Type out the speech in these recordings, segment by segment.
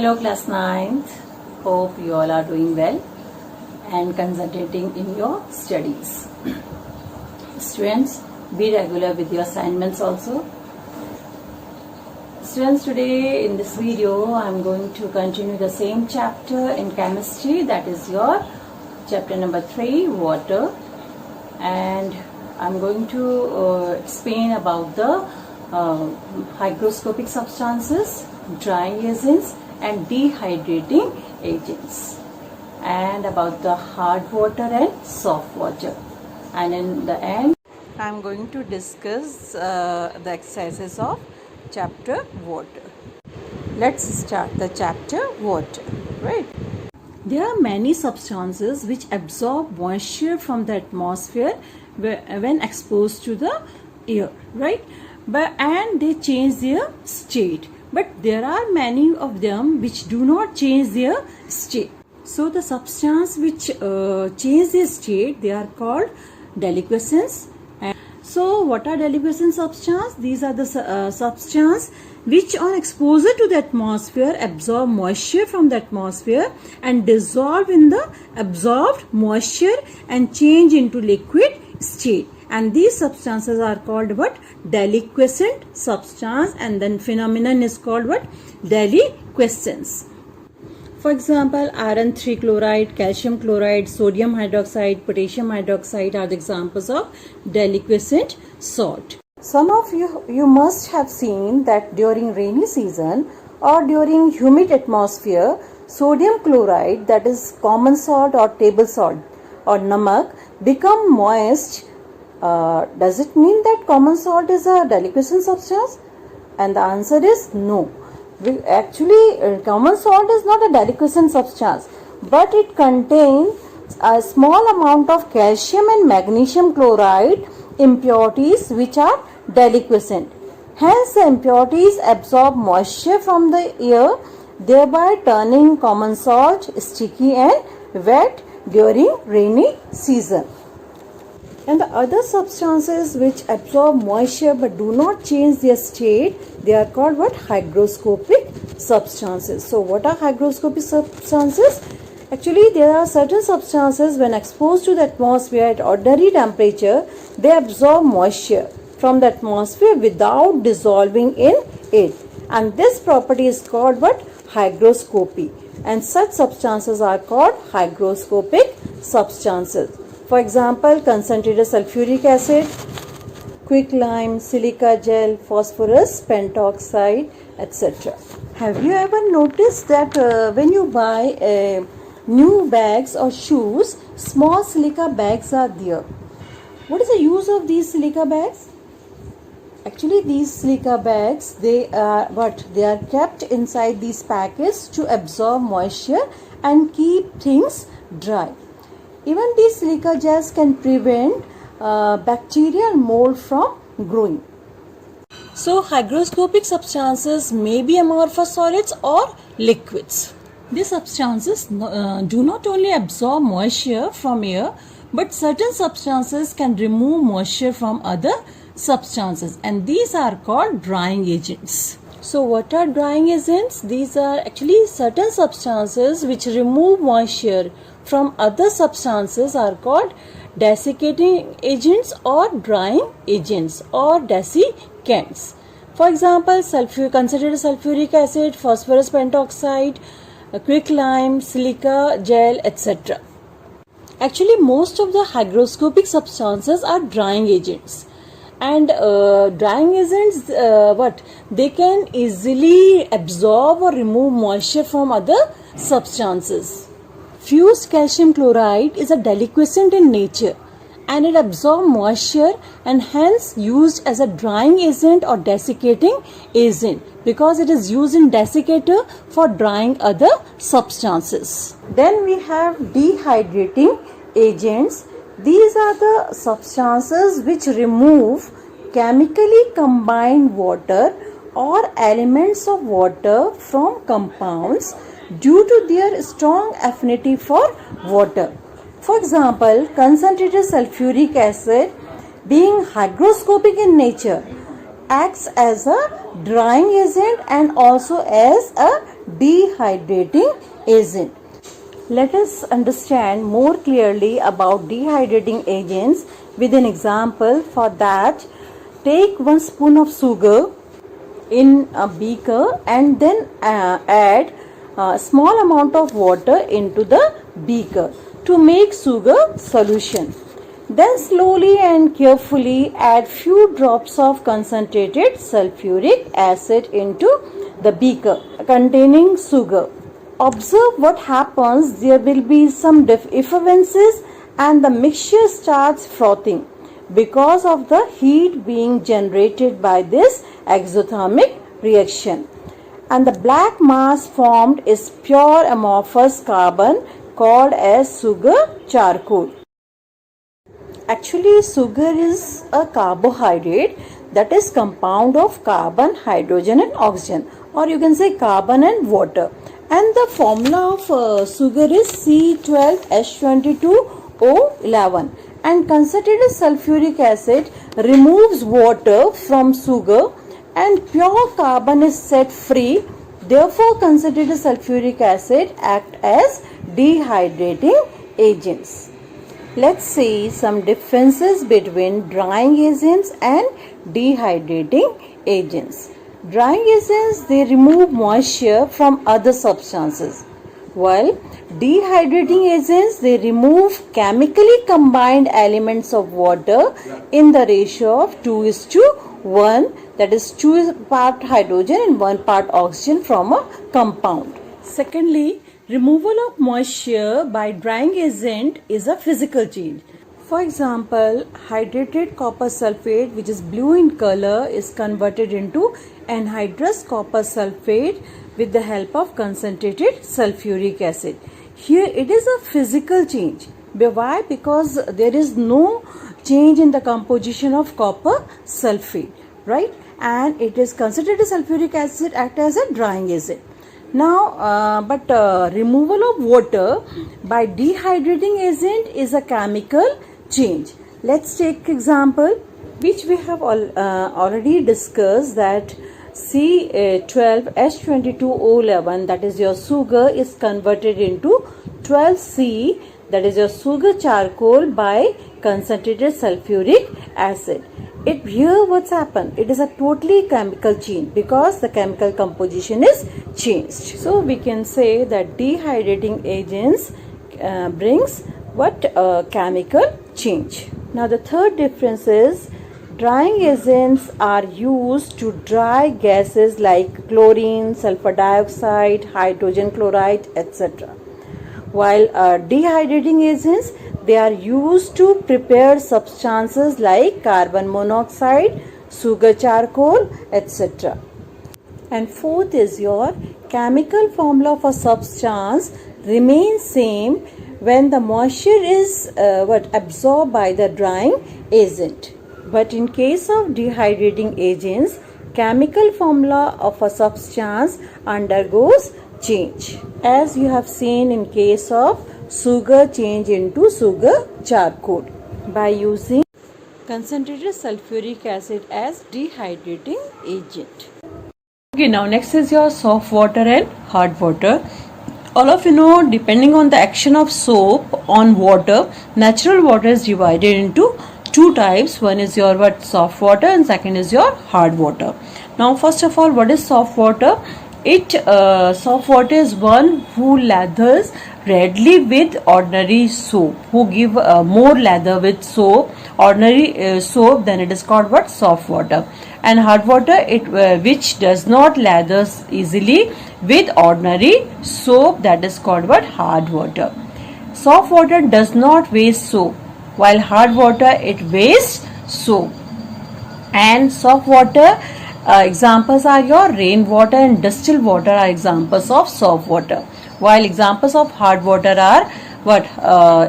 Hello class 9th. Hope you all are doing well and concentrating in your studies. Students, be regular with your assignments also. Students, today in this video I am going to continue the same chapter in chemistry, that is your chapter number 3, water, and I am going to explain about the hygroscopic substances, drying agents and dehydrating agents, and about the hard water and soft water, and in the end I am going to discuss the exercises of chapter water. Let's start the chapter water. Right, there are many substances which absorb moisture from the atmosphere when exposed to the air, right, and they change their state. But there are many of them which do not change their state. So the substance which change their state, they are called deliquescence. And so what are deliquescent substances? These are the substances which on exposure to the atmosphere absorb moisture from the atmosphere and dissolve in the absorbed moisture and change into liquid state. And these substances are called what? Deliquescent substance, and then phenomenon is called what? Deliquescence. For example, iron 3 chloride, calcium chloride, sodium hydroxide, potassium hydroxide are the examples of deliquescent salt. Some of you must have seen that during rainy season or during humid atmosphere, sodium chloride, that is common salt or table salt or namak, become moist. Does it mean that common salt is a deliquescent substance? And the answer is no. Actually, common salt is not a deliquescent substance, but it contains a small amount of calcium and magnesium chloride impurities which are deliquescent. Hence, the impurities absorb moisture from the air, thereby turning common salt sticky and wet during rainy season. And the other substances which absorb moisture but do not change their state, they are called what? Hygroscopic substances. So what are hygroscopic substances? Actually, there are certain substances when exposed to the atmosphere at ordinary temperature, they absorb moisture from the atmosphere without dissolving in it. And this property is called what? Hygroscopy. And such substances are called hygroscopic substances. For example, concentrated sulfuric acid, quicklime, silica gel, phosphorus pentoxide, etc. Have you ever noticed that when you buy new bags or shoes, small silica bags are there? What is the use of these silica bags? Actually, these silica bags, they are what? They are kept inside these packets to absorb moisture and keep things dry. Even these silica gels can prevent bacteria and mold from growing. So, hygroscopic substances may be amorphous solids or liquids. These substances do not only absorb moisture from air, but certain substances can remove moisture from other substances, and these are called drying agents. So what are drying agents? These are actually certain substances which remove moisture from other substances are called desiccating agents or drying agents or desiccants. For example, concentrated sulfuric acid, phosphorus pentoxide, quicklime, silica gel, etc. Actually, most of the hygroscopic substances are drying agents. And drying agents, they can easily absorb or remove moisture from other substances. Fused calcium chloride is a deliquescent in nature, and it absorbs moisture and hence used as a drying agent or desiccating agent, because it is used in desiccator for drying other substances. Then we have dehydrating agents. These are the substances which remove chemically combined water or elements of water from compounds due to their strong affinity for water. For example, concentrated sulfuric acid, being hygroscopic in nature, acts as a drying agent and also as a dehydrating agent. Let us understand more clearly about dehydrating agents with an example. For that, take 1 spoon of sugar in a beaker and then add a small amount of water into the beaker to make sugar solution. Then slowly and carefully add few drops of concentrated sulfuric acid into the beaker containing sugar. Observe what happens. There will be some effervescence and the mixture starts frothing because of the heat being generated by this exothermic reaction. And the black mass formed is pure amorphous carbon called as sugar charcoal. Actually, sugar is a carbohydrate that is compound of carbon, hydrogen and oxygen, or you can say carbon and water. And the formula of sugar is C12H22O11. And concentrated sulfuric acid removes water from sugar and pure carbon is set free. Therefore, concentrated sulfuric acid act as dehydrating agents. Let's see some differences between drying agents and dehydrating agents. Drying agents, they remove moisture from other substances, while dehydrating agents, they remove chemically combined elements of water in the ratio of 2:1, that is 2 part hydrogen and 1 part oxygen from a compound. Secondly, removal of moisture by drying agent is a physical change. For example, hydrated copper sulfate, which is blue in color, is converted into anhydrous copper sulfate with the help of concentrated sulfuric acid. Here it is a physical change. Why? Because there is no change in the composition of copper sulfate, right? And it is concentrated sulfuric acid act as a drying agent. Now, removal of water by dehydrating agent is a chemical change. Let's take example which we have already discussed, that C12H22O11, that is your sugar, is converted into 12C, that is your sugar charcoal, by concentrated sulfuric acid. Here what's happened? It is a totally chemical change because the chemical composition is changed. So we can say that dehydrating agents brings what chemical change. Now the third difference is drying agents are used to dry gases like chlorine, sulfur dioxide, hydrogen chloride, etc. While dehydrating agents, they are used to prepare substances like carbon monoxide, sugar charcoal, etc. And fourth is your chemical formula of a substance remains same when the moisture is absorbed by the drying agent. But in case of dehydrating agents, chemical formula of a substance undergoes change, as you have seen in case of sugar change into sugar charcoal by using concentrated sulfuric acid as dehydrating agent. Okay, now next is your soft water and hard water. All of you know, depending on the action of soap on water, natural water is divided into two types. One is your soft water and second is your hard water. Now first of all, what is soft water? Soft water is one who lathers readily with ordinary soap, who give more lather with soap, ordinary soap, then it is called soft water. And hard water, which does not lather easily with ordinary soap, that is called hard water. Soft water does not waste soap, while hard water, it wastes soap. And soft water examples are your rainwater and distilled water are examples of soft water, while examples of hard water are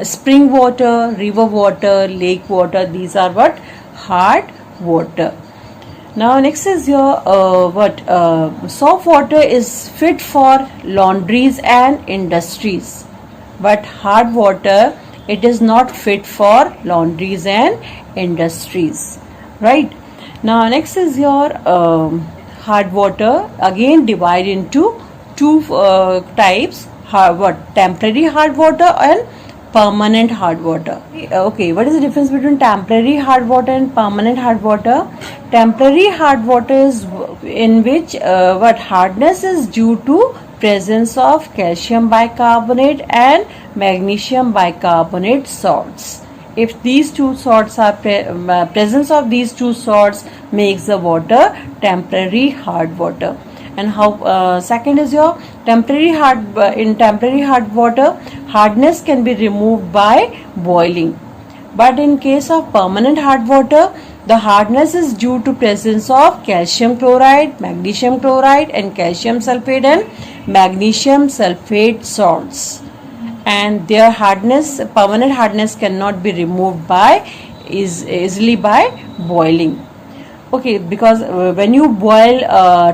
spring water, river water, lake water. These are hard water. Now next is your soft water is fit for laundries and industries, but hard water, it is not fit for laundries and industries, right? Now next is your hard water. Again divide into two types. Temporary hard water and permanent hard water. Okay, what is the difference between temporary hard water and permanent hard water? Temporary hard water is in which hardness is due to presence of calcium bicarbonate and magnesium bicarbonate salts. If these two salts are presence of these two salts makes the water temporary hard water. And how second is your temporary in temporary hard water, hardness can be removed by boiling, but in case of permanent hard water, the hardness is due to presence of calcium chloride, magnesium chloride and calcium sulfate and magnesium sulfate salts, and their hardness, permanent hardness, cannot be removed by easily by boiling. Okay, because when you boil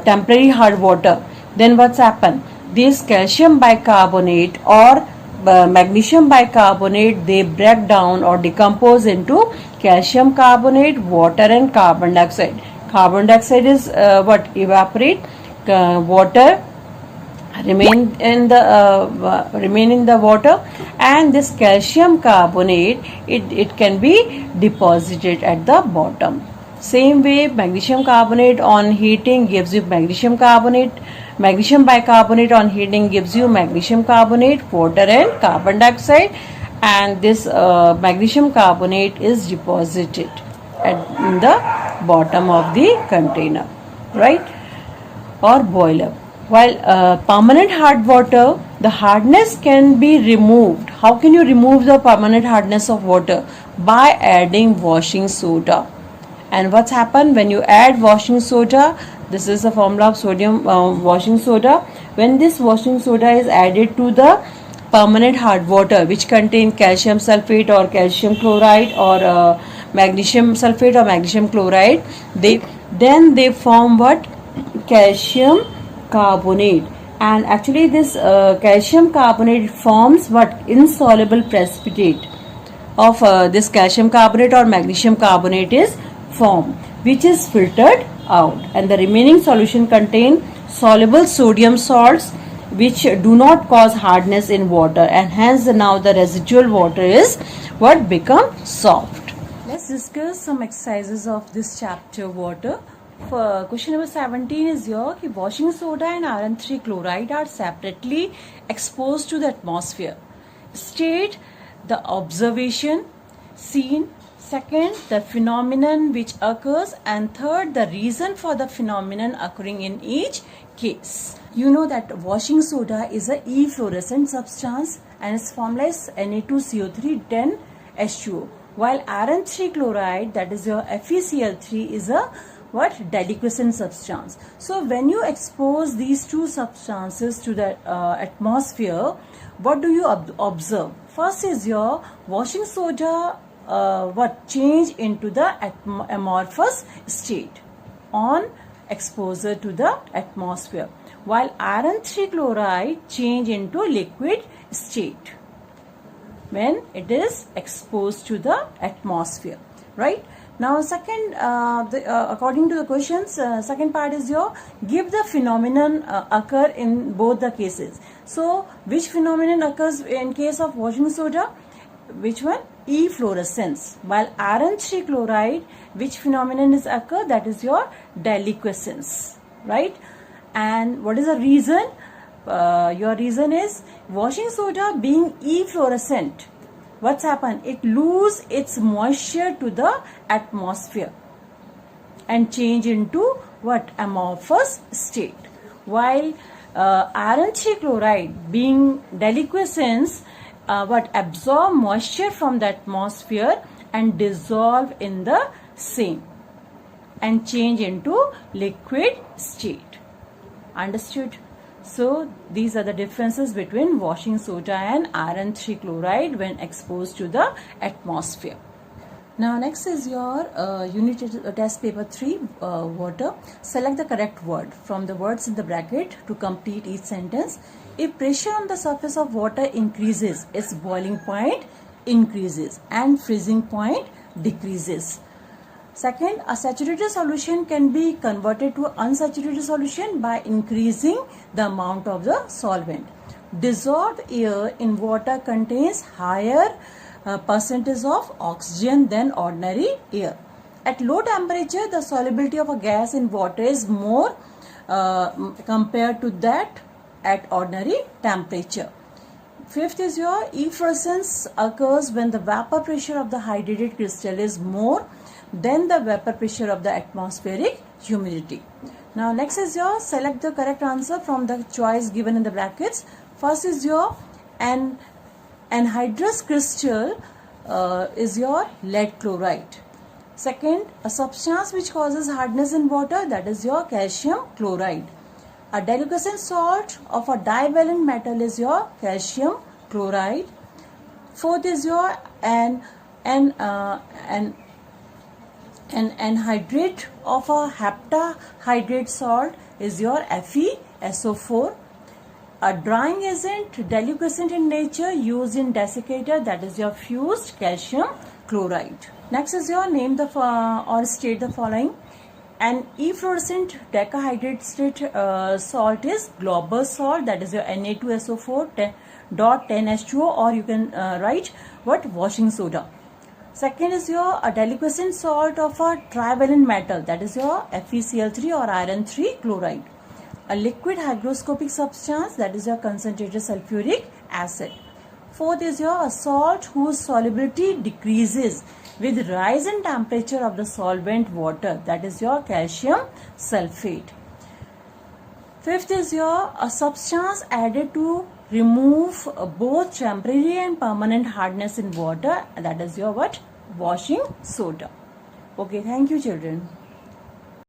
temporary hard water, then what's happened? This calcium bicarbonate or magnesium bicarbonate, they break down or decompose into calcium carbonate, water and carbon dioxide. Carbon dioxide is evaporate, water remain in the water, and this calcium carbonate, it can be deposited at the bottom. Same way, magnesium carbonate on heating gives you magnesium carbonate, magnesium bicarbonate on heating gives you magnesium carbonate, water and carbon dioxide, and this magnesium carbonate is deposited in the bottom of the container, right, or boiler. While permanent hard water, the hardness can be removed. How can you remove the permanent hardness of water? By adding washing soda. And what's happened when you add washing soda? This is the formula of sodium washing soda. When this washing soda is added to the permanent hard water, which contain calcium sulfate or calcium chloride or magnesium sulfate or magnesium chloride, they form what? Calcium carbonate. And actually this calcium carbonate forms what? Insoluble precipitate of this calcium carbonate or magnesium carbonate is formed, which is filtered out, and the remaining solution contain soluble sodium salts which do not cause hardness in water, and hence now the residual water is what? Become soft. Let's discuss some exercises of this chapter, water. For question number 17 is here, washing soda and iron 3 chloride are separately exposed to the atmosphere. State the observation seen. Second, the phenomenon which occurs, and third, the reason for the phenomenon occurring in each case. You know that washing soda is a efflorescent substance and its formula is Na2CO3 10 H2O, while iron 3 chloride, that is your FeCl3, is a deliquescent substance. So when you expose these two substances to the atmosphere, what do you observe? First is your washing soda change into the amorphous state on exposure to the atmosphere, while iron 3 chloride change into liquid state when it is exposed to the atmosphere, right? Now second, according to the questions, second part is your give the phenomenon occur in both the cases. So which phenomenon occurs in case of washing soda? Which one? Efflorescence. While iron 3 chloride, which phenomenon is occur? That is your deliquescence, right? And what is the reason? Your reason is washing soda being efflorescent. What's happened? It lose its moisture to the atmosphere and change into what? Amorphous state. While iron 3 chloride being deliquescence, absorb moisture from the atmosphere and dissolve in the same and change into liquid state. Understood? So these are the differences between washing soda and iron 3 chloride when exposed to the atmosphere. Now next is your unit test paper 3, water. Select the correct word from the words in the bracket to complete each sentence. If pressure on the surface of water increases, its boiling point increases and freezing point decreases. Second, a saturated solution can be converted to unsaturated solution by increasing the amount of the solvent. Dissolved air in water contains higher percentage of oxygen than ordinary air. At low temperature, the solubility of a gas in water is more compared to that at ordinary temperature. Fifth is your efflorescence occurs when the vapor pressure of the hydrated crystal is more than the vapor pressure of the atmospheric humidity. Now next is your select the correct answer from the choice given in the brackets. First is your anhydrous crystal is your lead chloride. Second, a substance which causes hardness in water, that is your calcium chloride. A deliquescent salt of a divalent metal is your calcium chloride. Fourth is your anhydrate of a heptahydrate salt is your FeSO4. A drying agent, deliquescent in nature, used in desiccator, that is your fused calcium chloride. Next is your name the or state the following. An efflorescent decahydrated salt is Glauber salt, that is your Na2SO4 dot 10H2O, or you can write what, washing soda. Second is your a deliquescent salt of a trivalent metal, that is your FeCl3 or iron 3 chloride. A liquid hygroscopic substance, that is your concentrated sulfuric acid. Fourth is your a salt whose solubility decreases with rise in temperature of the solvent water, that is your calcium sulfate. Fifth is your a substance added to remove both temporary and permanent hardness in water, that is your what, washing soda. Okay, thank you children.